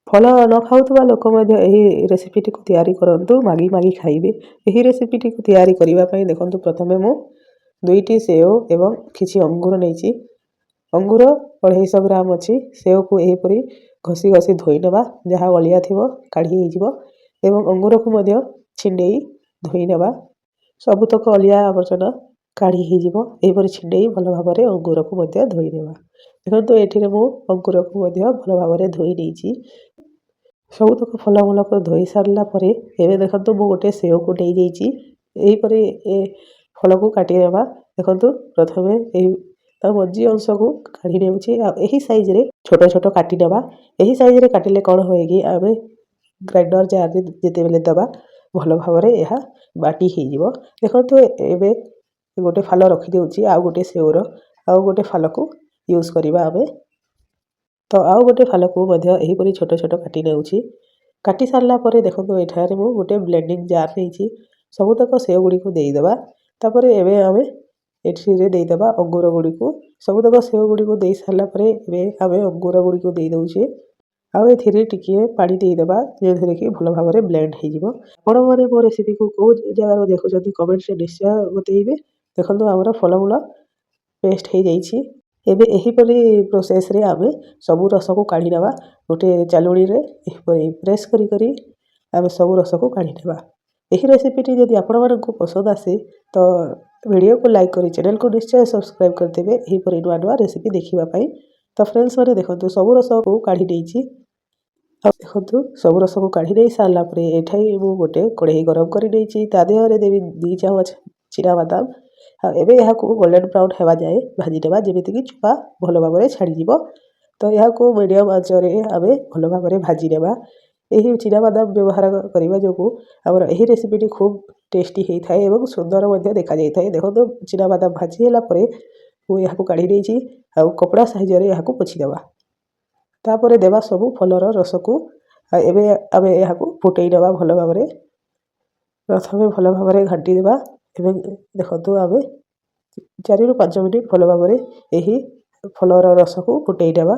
ଫଳ ନ ଖାଉଥିବା ଲୋକ ମଧ୍ୟ ଏହି ରେସିପିଟିକୁ ତିଆରି କରନ୍ତୁ, ମାଗି ମାଗି ଖାଇବେ। ଏହି ରେସିପିଟିକୁ ତିଆରି କରିବା ପାଇଁ ଦେଖନ୍ତୁ ପ୍ରଥମେ ମୁଁ 2ଟି ସେଓ ଏବଂ କିଛି ଅଙ୍ଗୁର ନେଇଛି। ଅଙ୍ଗୁର 250 ଗ୍ରାମ ଅଛି। ସେଓକୁ ଏହିପରି ଘଷି ଘଷି ଧୋଇ ନେବା, ଯାହା ଅଳିଆ ଥିବ କାଢ଼ି ହେଇଯିବ ଏବଂ ଅଙ୍ଗୁରକୁ ମଧ୍ୟ ଛିଣ୍ଡେଇ ଧୋଇ ନେବା, ସବୁତକ ଅଳିଆ ଆବର୍ଜନା କାଢ଼ି ହେଇଯିବ। ଏହିପରି ଛିଣ୍ଡେଇ ଭଲ ଭାବରେ ଅଙ୍ଗୁରକୁ ମଧ୍ୟ ଧୋଇ ନେବା। ଦେଖନ୍ତୁ ଏଠିରେ ମୁଁ ଅଙ୍ଗୁରକୁ ମଧ୍ୟ ଭଲ ଭାବରେ ଧୋଇ ନେଇଛି। ସବୁତକ ଫଳ ଧୋଇ ସାରିଲା ପରେ ଏବେ ଦେଖନ୍ତୁ ମୁଁ ଗୋଟେ ସେଓକୁ ନେଇଯାଇଛି। ଏହିପରି ଫଳକୁ କାଟିଦେବା। ଦେଖନ୍ତୁ ପ୍ରଥମେ ଏହି ତା ମଞ୍ଜି ଅଂଶକୁ କାଢ଼ି ନେଉଛି ଆଉ ଏହି ସାଇଜ୍ରେ ଛୋଟ ଛୋଟ କାଟି ନେବା। ଏହି ସାଇଜ୍ରେ କାଟିଲେ କ'ଣ ହୁଏ କି ଆମେ ଗ୍ରାଇଣ୍ଡର ଜାର୍ରେ ଯେତେବେଳେ ଦେବା ଭଲ ଭାବରେ ଏହା ବାଟି ହେଇଯିବ। ଦେଖନ୍ତୁ ଏବେ ଗୋଟେ ଫାଳ ରଖିଦେଉଛି ଆଉ ଗୋଟେ ସେଓର ଆଉ ଗୋଟେ ଫାଳକୁ ୟୁଜ୍ କରିବା ଆମେ। ତ ଆଉ ଗୋଟେ ଫାଳକୁ ମଧ୍ୟ ଏହିପରି ଛୋଟ ଛୋଟ କାଟି ନେଉଛି। କାଟି ସାରିଲା ପରେ ଦେଖନ୍ତୁ ଏଠାରେ ମୁଁ ଗୋଟେ ବ୍ଲେଣ୍ଡିଂ ଜାର୍ ନେଇଛି। ସବୁତକ ସେଓ ଗୁଡ଼ିକୁ ଦେଇଦେବା। ତାପରେ ଏବେ ଆମେ ଏଥିରେ ଦେଇଦେବା ଅଙ୍ଗୁର ଗୁଡ଼ିକୁ। ସବୁତକ ସେଓ ଗୁଡ଼ିକୁ ଦେଇ ସାରିଲା ପରେ ଏବେ ଆମେ ଅଙ୍ଗୁର ଗୁଡ଼ିକୁ ଦେଇ ଦେଉଛେ ଆଉ ଏଥିରେ ଟିକିଏ ପାଣି ଦେଇଦେବା, ଯେଉଁଥିରେ କି ଭଲ ଭାବରେ ବ୍ଲେଣ୍ଡ ହେଇଯିବ। ଆପଣମାନେ ମୋ ରେସିପିକୁ କେଉଁ ଜାଗାରୁ ଦେଖୁଛନ୍ତି କମେଣ୍ଟରେ ନିଶ୍ଚୟ ବତେଇବେ। ଦେଖନ୍ତୁ ଆମର ଫଳମୂଳ ପେଷ୍ଟ ହେଇଯାଇଛି। ଏବେ ଏହିପରି ପ୍ରୋସେସ୍ରେ ଆମେ ସବୁ ରସକୁ କାଢ଼ି ନେବା। ଗୋଟେ ଚାଲୁଣିରେ ଏହିପରି ପ୍ରେସ୍ କରି ଆମେ ସବୁ ରସକୁ କାଢ଼ି ନେବା। ଏହି ରେସିପିଟି ଯଦି ଆପଣମାନଙ୍କୁ ପସନ୍ଦ ଆସେ ତ ଭିଡ଼ିଓକୁ ଲାଇକ୍ କରି ଚ୍ୟାନେଲକୁ ନିଶ୍ଚୟ ସବସ୍କ୍ରାଇବ୍ କରିଦେବେ ଏହିପରି ନୂଆ ନୂଆ ରେସିପି ଦେଖିବା ପାଇଁ। ତ ଫ୍ରେଣ୍ଡସ୍ ମାନେ ଦେଖନ୍ତୁ ସବୁ ରସକୁ କାଢ଼ି ଦେଇଛି। ଆଉ ଦେଖନ୍ତୁ ସବୁ ରସକୁ କାଢ଼ି ଦେଇ ସାରିଲା ପରେ ଏଠାରେ ମୁଁ ଗୋଟେ କଢ଼େଇ ଗରମ କରି ନେଇଛି। ତା ଦେହରେ ଦେବି 2 ଚାମଚ ଚିନାବାଦାମ। ଆଉ ଏବେ ଏହାକୁ ଗୋଲ୍ଡେନ୍ ବ୍ରାଉନ୍ ହେବା ଯାଏ ଭାଜିଦେବା, ଯେମିତିକି ଚୋପା ଭଲ ଭାବରେ ଛାଡ଼ିଯିବ। ତ ଏହାକୁ ମିଡ଼ିୟମ୍ ଆଞ୍ଚରେ ଆମେ ଭଲ ଭାବରେ ଭାଜି ନେବା। ଏହି ଚିନାବାଦାମ ବ୍ୟବହାର କରିବା ଯୋଗୁଁ ଆମର ଏହି ରେସିପିଟି ଖୁବ୍ ଟେଷ୍ଟି ହେଇଥାଏ ଏବଂ ସୁନ୍ଦର ମଧ୍ୟ ଦେଖାଯାଇଥାଏ। ଦେଖନ୍ତୁ ଚିନାବାଦାମ ଭାଜି ହେଲା ପରେ ମୁଁ ଏହାକୁ କାଢ଼ି ଦେଇଛି ଆଉ କପଡ଼ା ସାହାଯ୍ୟରେ ଏହାକୁ ପୋଛିଦେବା। ତାପରେ ଦେବା ସବୁ ଫଳର ରସକୁ। ଆଉ ଏବେ ଆମେ ଏହାକୁ ଫୁଟେଇ ନେବା ଭଲ ଭାବରେ। ପ୍ରଥମେ ଭଲ ଭାବରେ ଘାଣ୍ଟି ଦେବା ଏବଂ ଦେଖନ୍ତୁ ଆମେ 4ରୁ 5 ମିନିଟ୍ ଭଲ ଭାବରେ ଏହି ଫଳର ରସକୁ ଫୁଟେଇ ନେବା,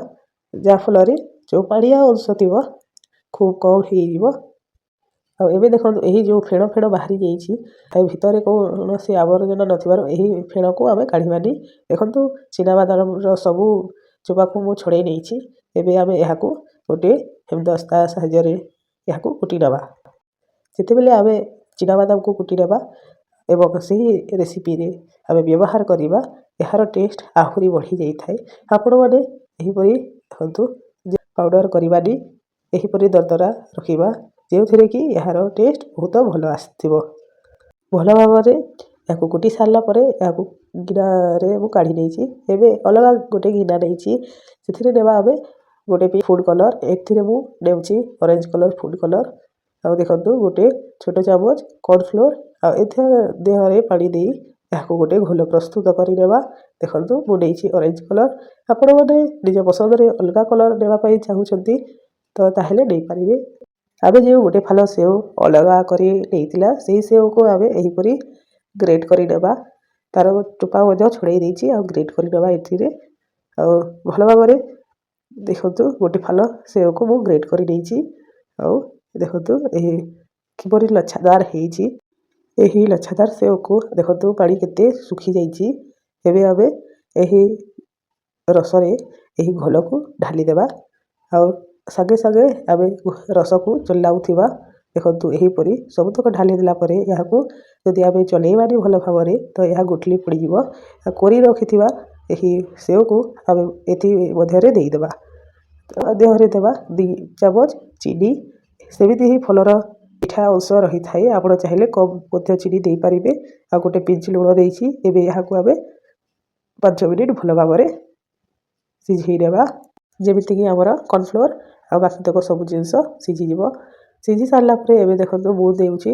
ଯାହାଫଳରେ ଯେଉଁ ପାଣିଆ ଅଂଶ ଥିବ ଖୁବ୍ କମ୍ ହେଇଯିବ। ଆଉ ଏବେ ଦେଖନ୍ତୁ ଏହି ଯେଉଁ ଫେଣ ବାହାରି ଯାଇଛି ତା ଭିତରେ କୌଣସି ଆବର୍ଜନା ନଥିବାରୁ ଏହି ଫେଣକୁ ଆମେ କାଢ଼ିବାନି। ଦେଖନ୍ତୁ ଚିନାବାଦାମର ସବୁ ଚୋପାକୁ ମୁଁ ଛଡ଼େଇ ନେଇଛି। ଏବେ ଆମେ ଏହାକୁ ଗୋଟିଏ ହେମଦସ୍ତା ସାହାଯ୍ୟରେ ଏହାକୁ କୁଟି ନେବା। ଯେତେବେଳେ ଆମେ ଚିନାବାଦାମକୁ କୁଟି ନେବା ଏବଂ ସେହି ରେସିପିରେ ଆମେ ବ୍ୟବହାର କରିବା, ଏହାର ଟେଷ୍ଟ ଆହୁରି ବଢ଼ିଯାଇଥାଏ। ଆପଣମାନେ ଏହିପରି ଦେଖନ୍ତୁ ପାଉଡ଼ର କରିବାନି, ଏହିପରି ଦରଦରା ରଖିବା, ଯେଉଁଥିରେ କି ଏହାର ଟେଷ୍ଟ ବହୁତ ଭଲ ଆସିଥିବ। ଭଲ ଭାବରେ ଏହାକୁ କୁଟି ସାରିଲା ପରେ ଏହାକୁ ଗିନାରେ ମୁଁ କାଢ଼ି ନେଇଛି। ଏବେ ଅଲଗା ଗୋଟେ ଗିନା ନେଇଛି, ସେଥିରେ ନେବା ଆମେ ଗୋଟେ ଫୁଡ଼୍ କଲର୍। ଏଥିରେ ମୁଁ ନେଉଛି ଅରେଞ୍ଜ କଲର୍ ଫୁଡ଼୍ କଲର୍। ଆଉ ଦେଖନ୍ତୁ ଗୋଟେ ଛୋଟ ଚାମଚ କର୍ଣ୍ଣଫ୍ଲୋର ଆଉ ଏଥିରେ ଦେହରେ ପାଣି ଦେଇ ଏହାକୁ ଗୋଟେ ଘୋଳ ପ୍ରସ୍ତୁତ କରିନେବା। ଦେଖନ୍ତୁ ମୁଁ ନେଇଛି ଅରେଞ୍ଜ କଲର୍। ଆପଣମାନେ ନିଜ ପସନ୍ଦରେ ଅଲଗା କଲର୍ ନେବା ପାଇଁ ଚାହୁଁଛନ୍ତି ତ ତାହେଲେ ନେଇପାରିବେ। ଆମେ ଯେଉଁ ଗୋଟେ ଫାଳ ସେଓ ଅଲଗା କରି ନେଇଥିଲା ସେହି ସେଓକୁ ଆମେ ଏହିପରି ଗ୍ରେଟ୍ କରିନେବା। ତା'ର ଚୋପା ମଧ୍ୟ ଛଡ଼େଇ ଦେଇଛି ଆଉ ଗ୍ରେଟ୍ କରିନେବା ଏଥିରେ। ଆଉ ଭଲ ଭାବରେ ଦେଖନ୍ତୁ ଗୋଟେ ଫାଳ ସେଓକୁ ମୁଁ ଗ୍ରେଟ୍ କରି ନେଇଛି। ଆଉ ଦେଖନ୍ତୁ ଏହି କିପରି ଲଚ୍ଛାଦାର ହେଇଛି। ଏହି ଲଚ୍ଛାଦାର ସେଓକୁ ଦେଖନ୍ତୁ ପାଣି କେତେ ଶୁଖିଯାଇଛି। ଏବେ ଆମେ ଏହି ରସରେ ଏହି ଘୋଳକୁ ଢାଲିଦେବା ଆଉ ସାଙ୍ଗେ ସାଙ୍ଗେ ଆମେ ରସକୁ ଚଲାଉଥିବା। ଦେଖନ୍ତୁ ଏହିପରି ସବୁତକ ଢାଲି ଦେଲା ପରେ ଏହାକୁ ଯଦି ଆମେ ଚଲେଇବାନି ଭଲ ଭାବରେ ତ ଏହା ଗୁଠଲି ପଡ଼ିଯିବ। କୋରି ରଖିଥିବା ଏହି ସେଓକୁ ଆମେ ଏଥି ମଧ୍ୟରେ ଦେଇଦେବା। ଦେହରେ ଦେବା 2 ଚାମଚ ଚିନି। ସେମିତି ହିଁ ଫଳର ମିଠା ଅଂଶ ରହିଥାଏ, ଆପଣ ଚାହିଁଲେ କମ୍ ମଧ୍ୟ ଚିନି ଦେଇପାରିବେ। ଆଉ ଗୋଟେ ପିଞ୍ଚ ଲୁଣ ଦେଇଛି। ଏବେ ଏହାକୁ ଆମେ 5 ମିନିଟ୍ ଭଲ ଭାବରେ ସିଝେଇ ନେବା, ଯେମିତିକି ଆମର କର୍ଣ୍ଣଫ୍ଲୋର ଆଉ ବାକିତକ ସବୁ ଜିନିଷ ସିଝିଯିବ। ସିଝି ସାରିଲା ପରେ ଏବେ ଦେଖନ୍ତୁ ମୁଁ ଦେଉଛି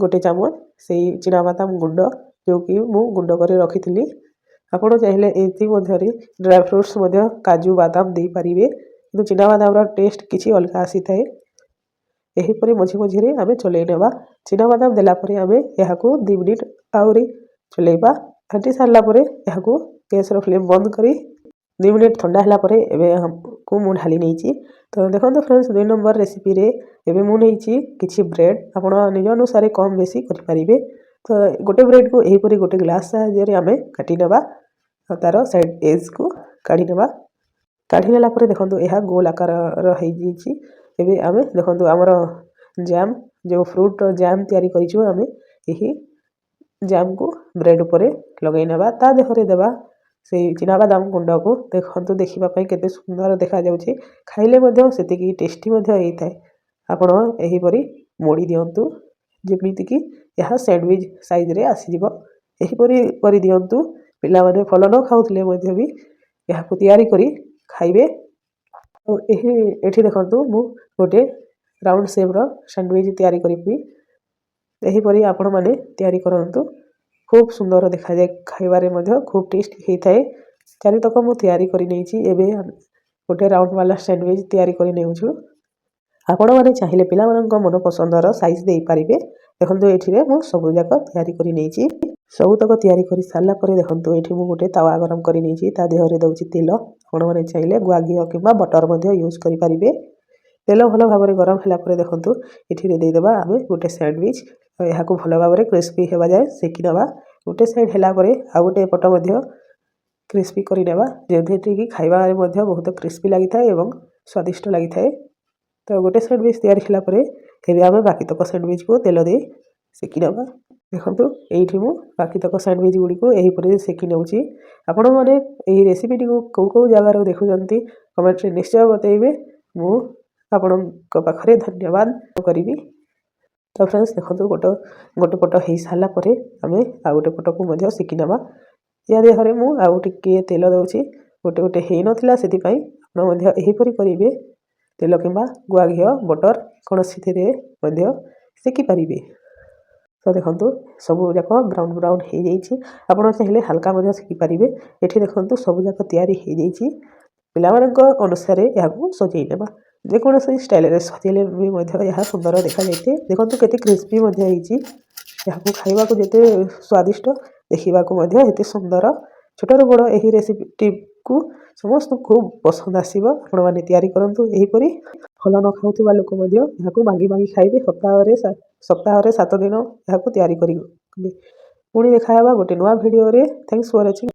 ଗୋଟେ ଚାମଚ ସେଇ ଚିନାବାଦାମ ଗୁଣ୍ଡ, ଯେଉଁକି ମୁଁ ଗୁଣ୍ଡ କରି ରଖିଥିଲି। ଆପଣ ଚାହିଁଲେ ଏଥି ମଧ୍ୟରେ ଡ୍ରାଏ ଫ୍ରୁଟ୍ସ ମଧ୍ୟ କାଜୁ ବାଦାମ ଦେଇପାରିବେ, କିନ୍ତୁ ଚିନାବାଦାମର ଟେଷ୍ଟ କିଛି ଅଲଗା ଆସିଥାଏ। ଏହିପରି ମଝିରେ ଆମେ ଚଲେଇ ନେବା। ଚିନାବାଦାମ ଦେଲା ପରେ ଆମେ ଏହାକୁ 2 ମିନିଟ୍ ଆହୁରି ଚଲେଇବା। ଘାଣ୍ଟି ସାରିଲା ପରେ ଏହାକୁ ଗ୍ୟାସ୍ର ଫ୍ଲେମ୍ ବନ୍ଦ କରି 2 ମିନିଟ୍ ଥଣ୍ଡା ହେଲା ପରେ ଏବେ କୁ ମୁଁ ଢାଳି ନେଇଛି। ତ ଦେଖନ୍ତୁ ଫ୍ରେଣ୍ଡସ୍ 2 ନମ୍ବର ରେସିପିରେ ଏବେ ମୁଁ ନେଇଛି କିଛି ବ୍ରେଡ଼୍। ଆପଣ ନିଜ ଅନୁସାରେ କମ୍ ବେଶୀ କରିପାରିବେ। ତ ଗୋଟେ ବ୍ରେଡ଼୍‌କୁ ଏହିପରି ଗୋଟେ ଗ୍ଲାସ୍ ସାହାଯ୍ୟରେ ଆମେ କାଟିନେବା ଆଉ ତା'ର ସାଇଡ଼୍ ଏଜ୍‌କୁ କାଢ଼ିନେବା। କାଢ଼ି ନେଲା ପରେ ଦେଖନ୍ତୁ ଏହା ଗୋଲ ଆକାରର ହେଇଯାଇଛି। ଏବେ ଆମେ ଦେଖନ୍ତୁ ଆମର ଜାମ୍ ଯେଉଁ ଫ୍ରୁଟ୍‌ର ଜାମ୍ ତିଆରି କରିଛୁ ଆମେ ଏହି ଜାମ୍‌କୁ ବ୍ରେଡ଼୍ ଉପରେ ଲଗାଇ ନେବା। ତା ଦେହରେ ଦେବା ସେଇ ଚିନାବାଦାମ ଗୁଣ୍ଡକୁ। ଦେଖନ୍ତୁ ଦେଖିବା ପାଇଁ କେତେ ସୁନ୍ଦର ଦେଖାଯାଉଛି। ଖାଇଲେ ମଧ୍ୟ ସେତିକି ଟେଷ୍ଟି ମଧ୍ୟ ହେଇଥାଏ। ଆପଣ ଏହିପରି ମୋଡ଼ି ଦିଅନ୍ତୁ ଯେମିତିକି ଏହା ସ୍ୟାଣ୍ଡୱିଚ୍ ସାଇଜ୍‌ରେ ଆସିଯିବ। ଏହିପରି କରିଦିଅନ୍ତୁ। ପିଲାମାନେ ଫଳ ନ ଖାଉଥିଲେ ମଧ୍ୟ ବି ଏହାକୁ ତିଆରି କରି ଖାଇବେ। ଆଉ ଏଠି ଦେଖନ୍ତୁ ମୁଁ ଗୋଟେ ରାଉଣ୍ଡ ସେପ୍‌ର ସ୍ୟାଣ୍ଡୱିଚ୍ ତିଆରି କରିବି। ଏହିପରି ଆପଣମାନେ ତିଆରି କରନ୍ତୁ। ଖୁବ୍ ସୁନ୍ଦର ଦେଖାଯାଏ। ଖାଇବାରେ ମଧ୍ୟ ଖୁବ୍ ଟେଷ୍ଟି ହେଇଥାଏ। ଚାରିତକ ମୁଁ ତିଆରି କରି ନେଇଛି। ଏବେ ଗୋଟେ ରାଉଣ୍ଡ ବାଲା ସ୍ୟାଣ୍ଡୱିଚ୍ ତିଆରି କରି ନେଉଛୁ। ଆପଣମାନେ ଚାହିଁଲେ ପିଲାମାନଙ୍କ ମନପସନ୍ଦର ସାଇଜ୍ ଦେଇପାରିବେ। ଦେଖନ୍ତୁ ଏଠିରେ ମୁଁ ସବୁଯାକ ତିଆରି କରି ନେଇଛି। ସବୁତକ ତିଆରି କରି ସାରିଲା ପରେ ଦେଖନ୍ତୁ ଏଠି ମୁଁ ଗୋଟେ ତାୱା ଗରମ କରି ନେଇଛି। ତା ଦେହରେ ଦେଉଛି ତେଲ। ଆପଣମାନେ ଚାହିଁଲେ ଗୁଆ ଘିଅ କିମ୍ବା ବଟର୍ ମଧ୍ୟ ୟୁଜ୍ କରିପାରିବେ। ତେଲ ଭଲ ଭାବରେ ଗରମ ହେଲା ପରେ ଦେଖନ୍ତୁ ଏଠିରେ ଦେଇଦେବା ଆମେ ଗୋଟେ ସ୍ୟାଣ୍ଡୱିଚ୍। ଆଉ ଏହାକୁ ଭଲ ଭାବରେ କ୍ରିସ୍ପି ହେବା ଯାଏ ସେକି ନେବା। ଗୋଟେ ସାଇଡ଼୍ ହେଲା ପରେ ଆଉ ଗୋଟେ ପଟ ମଧ୍ୟ କ୍ରିସ୍ପି କରିନେବା, ଯେଉଁଥିରେକି ଖାଇବାରେ ମଧ୍ୟ ବହୁତ କ୍ରିସ୍ପି ଲାଗିଥାଏ ଏବଂ ସ୍ୱାଦିଷ୍ଟ ଲାଗିଥାଏ। ତ ଗୋଟେ ସ୍ୟାଣ୍ଡୱିଚ୍ ତିଆରି ହେଲା ପରେ ଏବେ ଆମେ ବାକିତକ ସ୍ୟାଣ୍ଡୱିଚ୍‌କୁ ତେଲ ଦେଇ ସେକି ନେବା। ଦେଖନ୍ତୁ ଏଇଠି ମୁଁ ବାକିତକ ସ୍ୟାଣ୍ଡୱିଚ୍ ଗୁଡ଼ିକୁ ଏହିପରି ସେକି ନେଉଛି। ଆପଣମାନେ ଏହି ରେସିପିଟିକୁ କେଉଁ ଜାଗାରୁ ଦେଖୁଛନ୍ତି କମେଣ୍ଟରେ ନିଶ୍ଚୟ ବତେଇବେ। ମୁଁ ଆପଣଙ୍କ ପାଖରେ ଧନ୍ୟବାଦ କରିବି। ତ ଫ୍ରେଣ୍ଡସ୍ ଦେଖନ୍ତୁ ଗୋଟେ ପଟ ହେଇସାରିଲା ପରେ ଆମେ ଆଉ ଗୋଟେ ପଟକୁ ମଧ୍ୟ ସେକି ନେବା। ୟା ଦେହରେ ମୁଁ ଆଉ ଟିକିଏ ତେଲ ଦେଉଛି। ଗୋଟେ ହେଇନଥିଲା ସେଥିପାଇଁ ଆପଣ ମଧ୍ୟ ଏହିପରି କରିବେ। ତେଲ କିମ୍ବା ଗୁଆ ଘିଅ ବଟର୍ କୌଣସିଥିରେ ମଧ୍ୟ ସେକିପାରିବେ। ତ ଦେଖନ୍ତୁ ସବୁଯାକ ବ୍ରାଉନ୍ ହେଇଯାଇଛି। ଆପଣ ଚାହିଁଲେ ହାଲକା ମଧ୍ୟ ସେକିପାରିବେ। ଏଠି ଦେଖନ୍ତୁ ସବୁଯାକ ତିଆରି ହେଇଯାଇଛି। ପିଲାମାନଙ୍କ ଅନୁସାରେ ଏହାକୁ ସଜେଇ ନେବା। ଯେକୌଣସି ଷ୍ଟାଇଲ୍‌ରେ ସଜେଇଲେ ବି ମଧ୍ୟ ଏହା ସୁନ୍ଦର ଦେଖାଯାଇଥାଏ। ଦେଖନ୍ତୁ କେତେ କ୍ରିସ୍ପି ମଧ୍ୟ ହେଇଛି। ଏହାକୁ ଖାଇବାକୁ ଯେତେ ସ୍ୱାଦିଷ୍ଟ, ଦେଖିବାକୁ ମଧ୍ୟ ଏତେ ସୁନ୍ଦର। ଛୋଟରୁ ବଡ଼ ଏହି ରେସିପିଟିକୁ ସମସ୍ତଙ୍କୁ ଖୁବ୍ ପସନ୍ଦ ଆସିବ। ଆପଣମାନେ ତିଆରି କରନ୍ତୁ ଏହିପରି। ଫଳ ନ ଖାଉଥିବା ଲୋକ ମଧ୍ୟ ଏହାକୁ ମାଗି ଖାଇବେ। ସପ୍ତାହରେ 7 ଦିନ ଏହାକୁ ତିଆରି କରିବେ। ପୁଣି ଦେଖା ହେବା ଗୋଟେ ନୂଆ ଭିଡ଼ିଓରେ। Thanks for watching.